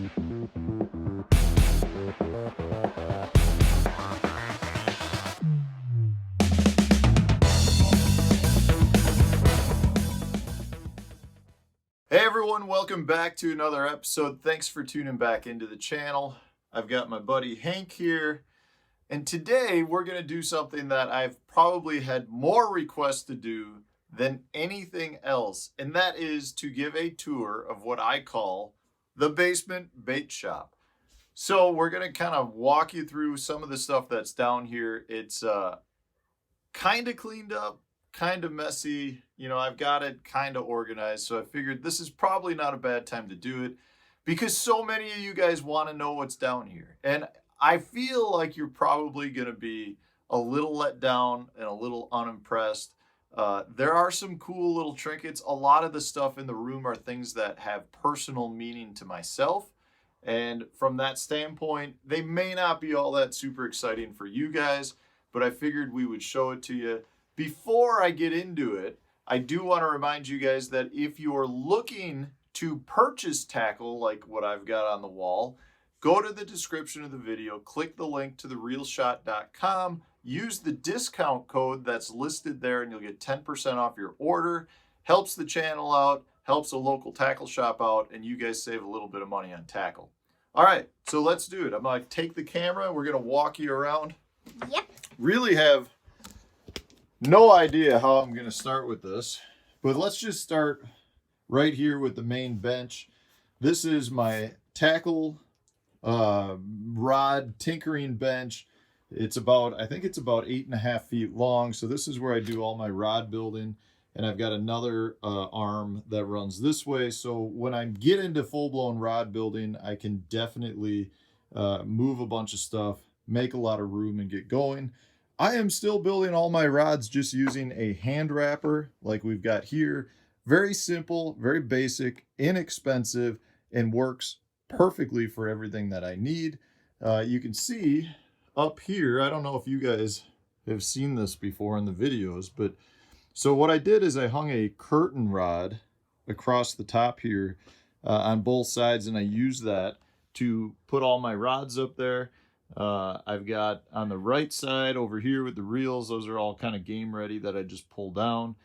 Hey everyone, welcome back to another episode. Thanks for tuning back into the channel. I've got my buddy Hank here, and today we're going to do something that I've probably had more requests to do than anything else, and that is to give a tour of what I call the basement bait shop. So we're going to kind of walk you through some of the stuff that's down here. It's kind of cleaned up, kind of messy. You know, I've got it kind of organized, so I figured this is probably not a bad time to do it because so many of you guys want to know what's down here. And I feel like you're probably going to be a little let down and a little unimpressed. There are some cool little trinkets. A lot of the stuff in the room are things that have personal meaning to myself. And from that standpoint, they may not be all that super exciting for you guys, but I figured we would show it to you. Before I get into it, I do want to remind you guys that if you're looking to purchase tackle like what I've got on the wall, go to the description of the video, click the link to therealshot.com, use the discount code that's listed there, and you'll get 10% off your order. Helps the channel out, helps a local tackle shop out, and you guys save a little bit of money on tackle. All right, so let's do it. I'm going to take the camera. We're going to walk you around. Yep. Really have no idea how I'm going to start with this, but let's just start right here with the main bench. This is my tackle rod tinkering bench. It's about, I think it's about 8.5 feet long. So this is where I do all my rod building. And I've got another arm that runs this way. So when I get into full-blown rod building, I can definitely move a bunch of stuff, make a lot of room, and get going. I am still building all my rods just using a hand wrapper like we've got here. Very simple, very basic, inexpensive, and works perfectly for everything that I need. You can see up here, I don't know if you guys have seen this before in the videos, but so what I did is I hung a curtain rod across the top here on both sides, and I used that to put all my rods up there. I've got on the right side over here with the reels, those are all kind of game ready that I just pull down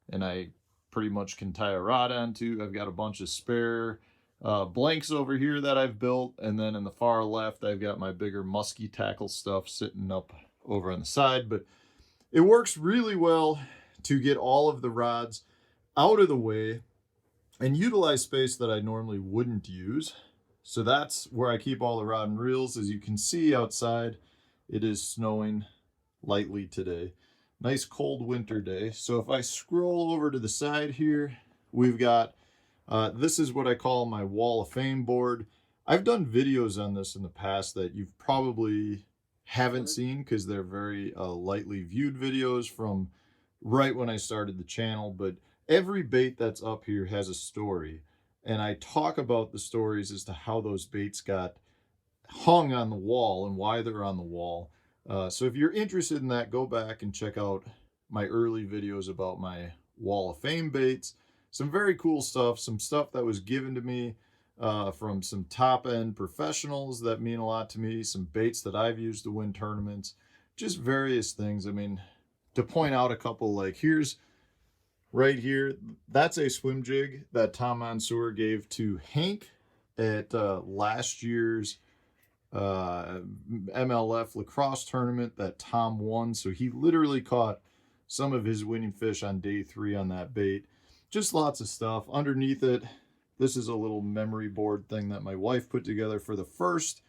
and I pretty much can tie a rod onto. I've got a bunch of spare blanks over here that I've built, and then in the far left I've got my bigger musky tackle stuff sitting up over on the side. But it works really well to get all of the rods out of the way and utilize space that I normally wouldn't use. So that's where I keep all the rod and reels. As you can see outside, it is snowing lightly today. Nice cold winter day. So if I scroll over to the side here, we've got, this is what I call my Wall of Fame board. I've done videos on this in the past that you've probably haven't seen because they're very lightly viewed videos from right when I started the channel. But every bait that's up here has a story. And I talk about the stories as to how those baits got hung on the wall and why they're on the wall. So if you're interested in that, go back and check out my early videos about my Wall of Fame baits. Some very cool stuff, some stuff that was given to me from some top-end professionals that mean a lot to me, some baits that I've used to win tournaments, just various things. I mean, to point out a couple, like here's right here, that's a swim jig that Tom Mansour gave to Hank at last year's MLF lacrosse tournament that Tom won. So he literally caught some of his winning fish on day 3 on that bait. Just lots of stuff. Underneath it, this is a little memory board thing that my wife put together for the first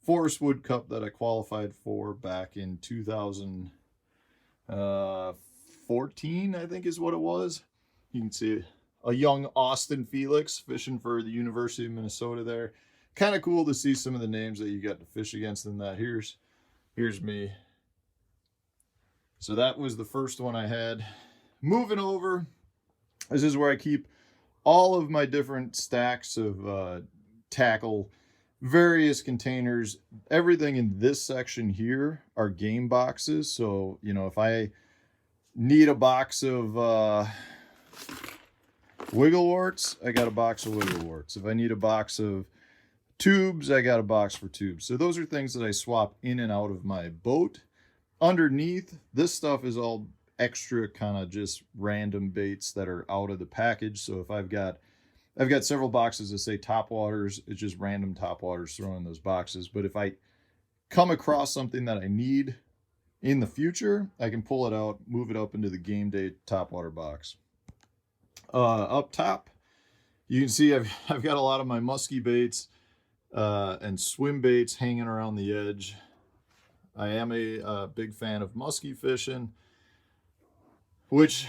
Forest Wood Cup that I qualified for back in 2014, I think is what it was. You can see a young Austin Felix fishing for the University of Minnesota there. Kind of cool to see some of the names that you got to fish against in that. Here's me. So that was the first one I had. Moving over, this is where I keep all of my different stacks of tackle, various containers. Everything in this section here are game boxes. So, you know, if I need a box of Wiggleworts, I got a box of Wiggleworts. If I need a box of Tubes, I got a box for tubes. So those are things that I swap in and out of my boat. Underneath, this stuff is all extra kind of just random baits that are out of the package. So if I've got several boxes that say topwaters, it's just random topwaters thrown in those boxes. But if I come across something that I need in the future, I can pull it out, move it up into the game day topwater box. Up top, you can see I've got a lot of my musky baits and swim baits hanging around the edge. I am a big fan of musky fishing, which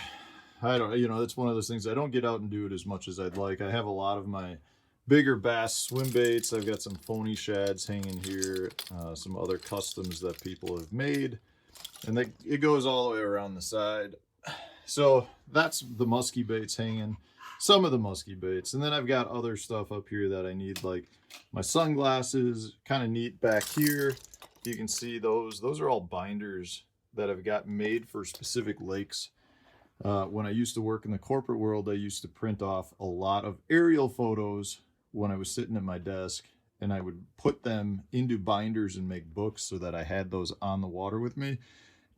I don't, that's one of those things I don't get out and do it as much as I'd like. I have a lot of my bigger bass swim baits. I've got some phony shads hanging here, some other customs that people have made, and it goes all the way around the side. So that's the musky baits hanging, some of the musky baits. And then I've got other stuff up here that I need, like my sunglasses, kind of neat back here. You can see those are all binders that I've got made for specific lakes. When I used to work in the corporate world, I used to print off a lot of aerial photos when I was sitting at my desk, and I would put them into binders and make books so that I had those on the water with me.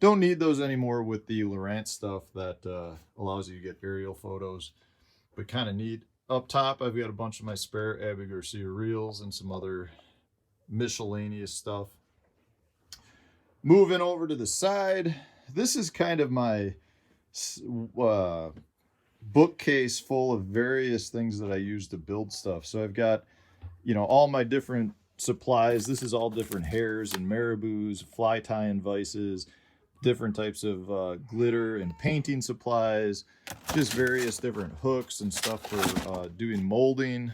Don't need those anymore with the Lowrance stuff that allows you to get aerial photos, but kind of neat. Up top, I've got a bunch of my spare Abbey Garcia reels and some other miscellaneous stuff. Moving over to the side, this is kind of my bookcase full of various things that I use to build stuff. So I've got, all my different supplies. This is all different hairs and marabous, fly tying vices, different types of glitter and painting supplies, just various different hooks and stuff for doing molding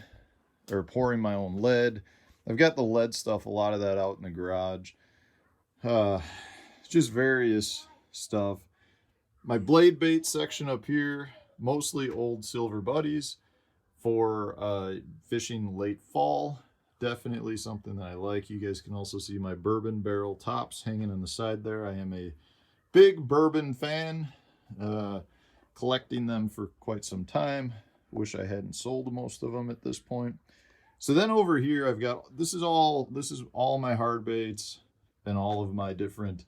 or pouring my own lead. I've got the lead stuff, a lot of that out in the garage. Just various stuff. My blade bait section up here, mostly old silver buddies for fishing late fall. Definitely something that I like. You guys can also see my bourbon barrel tops hanging on the side there. I am a big bourbon fan, collecting them for quite some time. Wish I hadn't sold most of them at this point. So then over here, I've got, this is all my hard baits and all of my different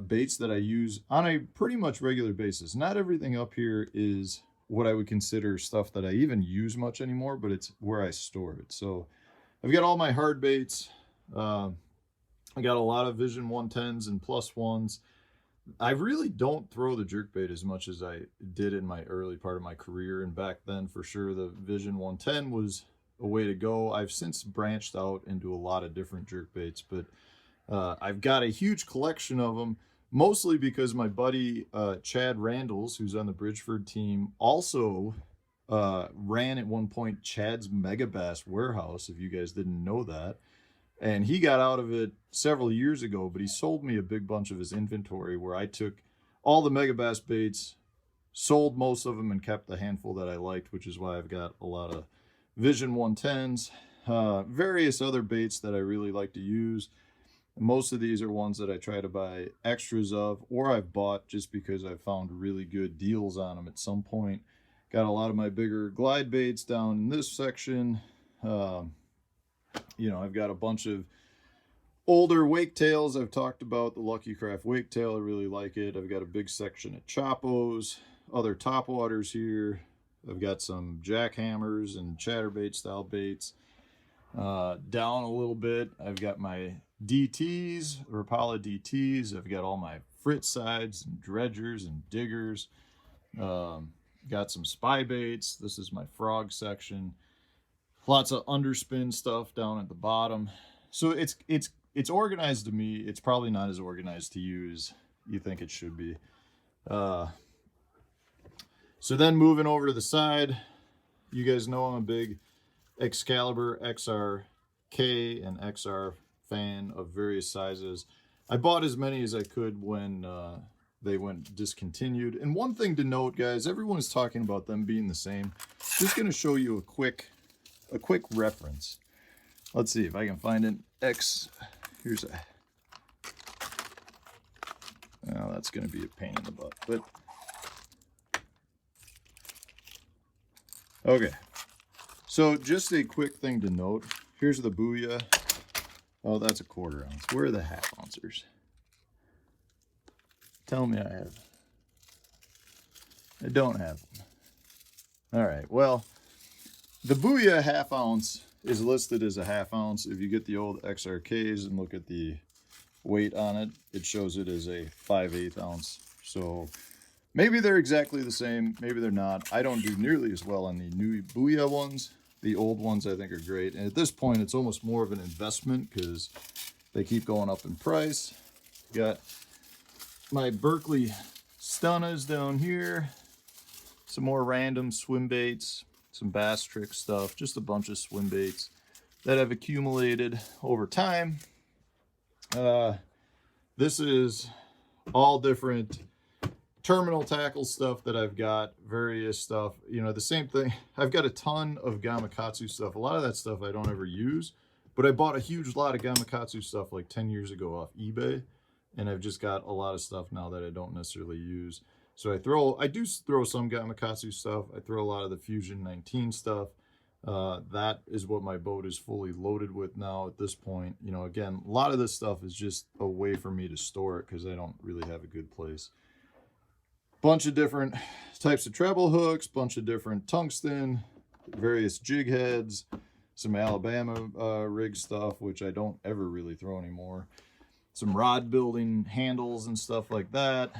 baits that I use on a pretty much regular basis. Not everything up here is what I would consider stuff that I even use much anymore, but it's where I store it. So I've got all my hard baits. I got a lot of Vision 110s and plus ones. I really don't throw the jerkbait as much as I did in my early part of my career. And back then, for sure, the Vision 110 was a way to go. I've since branched out into a lot of different jerkbaits, but I've got a huge collection of them, mostly because my buddy Chad Randalls, who's on the Bridgeford team, also ran at one point Chad's Megabass warehouse, if you guys didn't know that. And he got out of it several years ago, but he sold me a big bunch of his inventory where I took all the Megabass baits, sold most of them, and kept the handful that I liked, which is why I've got a lot of Vision 110s, various other baits that I really like to use. Most of these are ones that I try to buy extras of, or I've bought just because I've found really good deals on them at some point. Got a lot of my bigger glide baits down in this section. I've got a bunch of older wake tails. I've talked about the Lucky Craft wake tail. I really like it. I've got a big section of Choppos, other topwaters here. I've got some jackhammers and chatterbait style baits. Down a little bit, I've got my DTs, Rapala DTs. I've got all my frit sides and dredgers and diggers. Got some spy baits. This is my frog section. Lots of underspin stuff down at the bottom. So it's organized to me. It's probably not as organized to you as you think it should be. So then moving over to the side, you guys know I'm a big Excalibur XRK and XR fan of various sizes. I bought as many as I could when they went discontinued. And one thing to note, guys, everyone is talking about them being the same. Just going to show you a quick reference. Let's see if I can find an X. Here's a. Well, that's going to be a pain in the butt, but okay. So just a quick thing to note. Here's the Booyah. Oh, that's a 1/4 ounce. Where are the 1/2 ouncers? Tell me I have. I don't have them. All right, well, the Booyah 1/2 ounce is listed as a 1/2 ounce. If you get the old XRKs and look at the weight on it, it shows it as a 5/8 ounce. So maybe they're exactly the same, maybe they're not. I don't do nearly as well on the new Booyah ones. The old ones I think are great. And at this point, it's almost more of an investment because they keep going up in price. Got my Berkley Stunnas down here. Some more random swim baits, some bass trick stuff, just a bunch of swim baits that have accumulated over time. This is all different terminal tackle stuff that I've got, various stuff, you know, the same thing. I've got a ton of Gamakatsu stuff. A lot of that stuff I don't ever use, but I bought a huge lot of Gamakatsu stuff like 10 years ago off eBay, and I've just got a lot of stuff now that I don't necessarily use. So I do throw some Gamakatsu stuff. I throw a lot of the Fusion 19 stuff. That is what my boat is fully loaded with now at this point. You know, again, a lot of this stuff is just a way for me to store it because I don't really have a good place. Bunch of different types of treble hooks, bunch of different tungsten, various jig heads, some Alabama rig stuff, which I don't ever really throw anymore. Some rod building handles and stuff like that.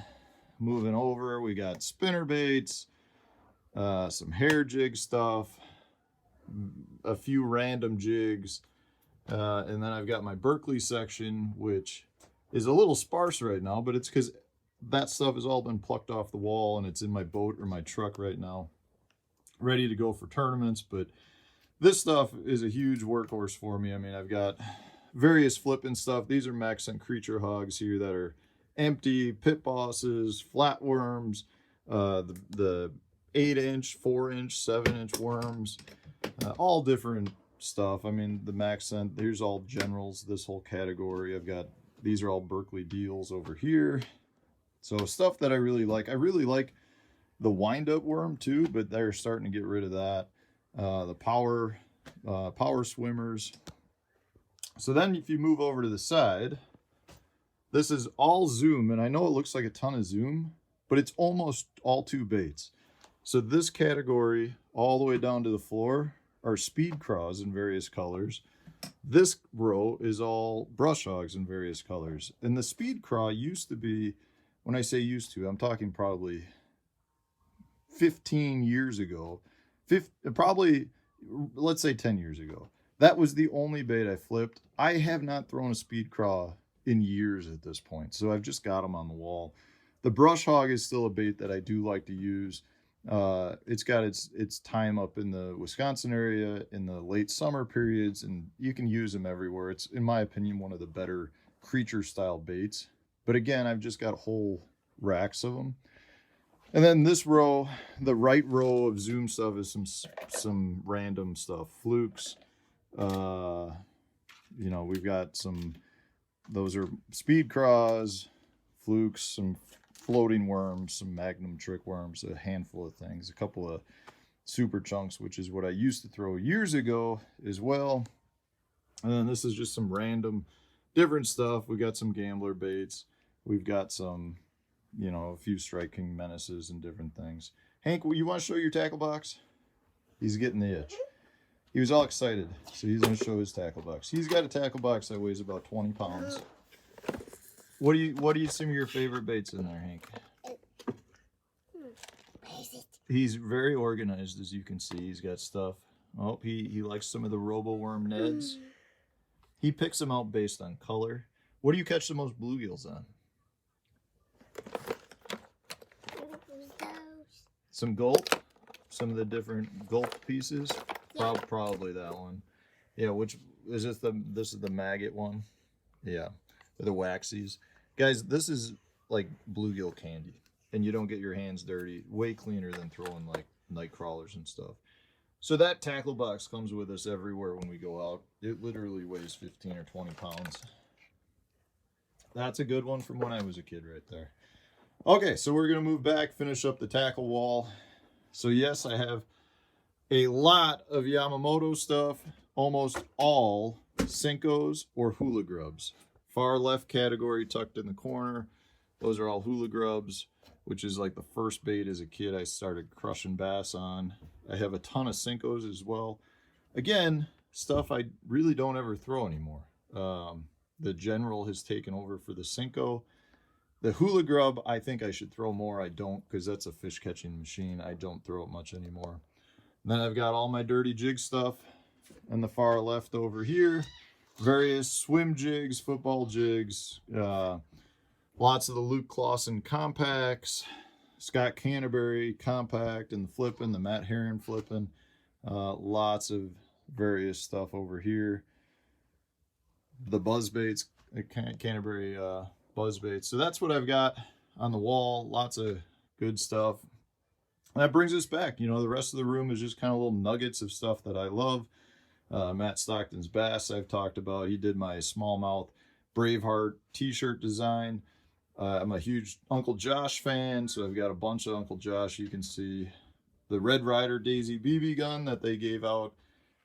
Moving over, we got spinner baits, some hair jig stuff, a few random jigs, and then I've got my Berkley section, which is a little sparse right now, but it's because that stuff has all been plucked off the wall and it's in my boat or my truck right now, ready to go for tournaments. But this stuff is a huge workhorse for me. I mean, I've got various flipping stuff. These are Max and Creature Hogs here that are empty, pit bosses, flatworms, the 8-inch, 4-inch, 7-inch worms, all different stuff. I mean, the Max Scent, here's all generals, this whole category. I've got, these are all Berkley deals over here. So stuff that I really like. I really like the wind-up worm too, but they're starting to get rid of that. The power swimmers. So then if you move over to the side, this is all Zoom, and I know it looks like a ton of Zoom, but it's almost all 2 baits. So this category, all the way down to the floor, are speed craws in various colors. This row is all brush hogs in various colors. And the speed craw used to be, when I say used to, I'm talking probably 15 years ago, probably, let's say 10 years ago. That was the only bait I flipped. I have not thrown a speed craw in years at this point, so I've just got them on the wall. The brush hog is still a bait that I do like to use. It's got its time up in the Wisconsin area in the late summer periods, and you can use them everywhere. It's, in my opinion, one of the better creature style baits. But again, I've just got whole racks of them. And then this row, the right row of Zoom stuff, is some random stuff. Flukes. You know, we've got some, those are speed craws, flukes, some floating worms, some magnum trick worms, a handful of things, a couple of super chunks, which is what I used to throw years ago as well. And then this is just some random different stuff. We got some gambler baits. We've got some, you know, a few striking menaces and different things. Hank, you want to show your tackle box? He's getting the itch. He was all excited, so he's going to show his tackle box. He's got a tackle box that weighs about 20 pounds. What do you some of your favorite baits in there, Hank? He's very organized, as you can see. He's got stuff. Oh, he likes some of the Robo Worm Neds. He picks them out based on color. What do you catch the most bluegills on? Some gulp, some of the different gulp pieces. Probably that one. Yeah, which is this is the maggot one? Yeah, the waxies. Guys, this is like bluegill candy, and you don't get your hands dirty. Way cleaner than throwing like night crawlers and stuff. So that tackle box comes with us everywhere when we go out. It literally weighs 15 or 20 pounds. That's a good one from when I was a kid right there. Okay, so we're going to move back, finish up the tackle wall. So yes, I have A lot of Yamamoto stuff, almost all Cincos or hula grubs. Far left category tucked in the corner, those are all hula grubs, which is like the first bait as a kid I started crushing bass on. I have a ton of Cincos as well. Again, stuff I really don't ever throw anymore. The General has taken over for the Cinco. The hula grub, I think I should throw more. I don't, because that's a fish catching machine. I don't throw it much anymore. And then I've got all my dirty jig stuff on the far left over here. Various swim jigs, football jigs, lots of the Luke Clausen compacts, Scott Canterbury compact and the flipping, the Matt Herron flipping, lots of various stuff over here. The buzz baits, Canterbury buzz baits. So that's what I've got on the wall. Lots of good stuff. And that brings us back. You know, the rest of the room is just kind of little nuggets of stuff that I love. Matt Stockton's bass I've talked about. He did my smallmouth Braveheart t-shirt design. I'm a huge Uncle Josh fan, so I've got a bunch of Uncle Josh. You can see the Red Ryder Daisy BB gun that they gave out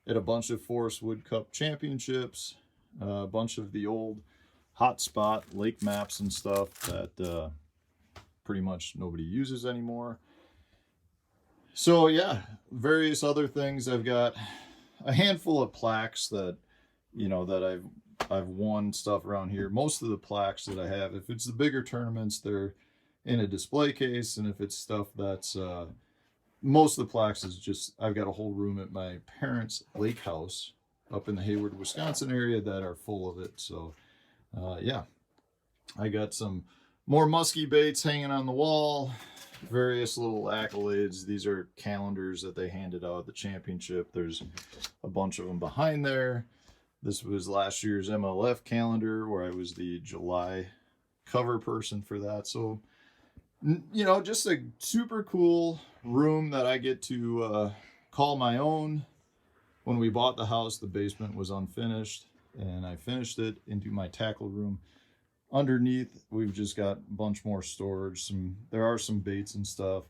at a bunch of Forest Wood Cup championships. A bunch of the old hotspot lake maps and stuff that pretty much nobody uses anymore. So yeah, various other things. I've got a handful of plaques that, you know, that I've won stuff around here. Most of the plaques that I have, if it's the bigger tournaments, they're in a display case, and if it's stuff that's most of the plaques is just, I've got a whole room at my parents' lake house up in the Hayward, Wisconsin area that are full of it. So yeah, I got some more musky baits hanging on the wall, various little accolades. These are calendars that they handed out at the championship. There's a bunch of them behind there. This was last year's MLF calendar where I was the July cover person for that. So, you know, just a super cool room that I get to call my own. When we bought the house, the basement was unfinished, and I finished it into my tackle room. Underneath, we've just got a bunch more storage. There are some baits and stuff,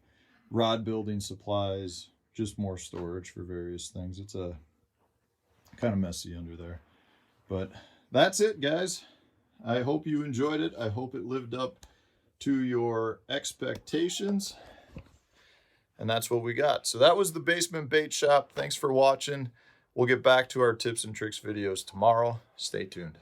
rod building supplies, just more storage for various things. It's a kind of messy under there, but that's it, guys. I hope you enjoyed it. I hope it lived up to your expectations, and that's what we got. So that was the Basement Bait Shop. Thanks for watching. We'll get back to our tips and tricks videos tomorrow. Stay tuned.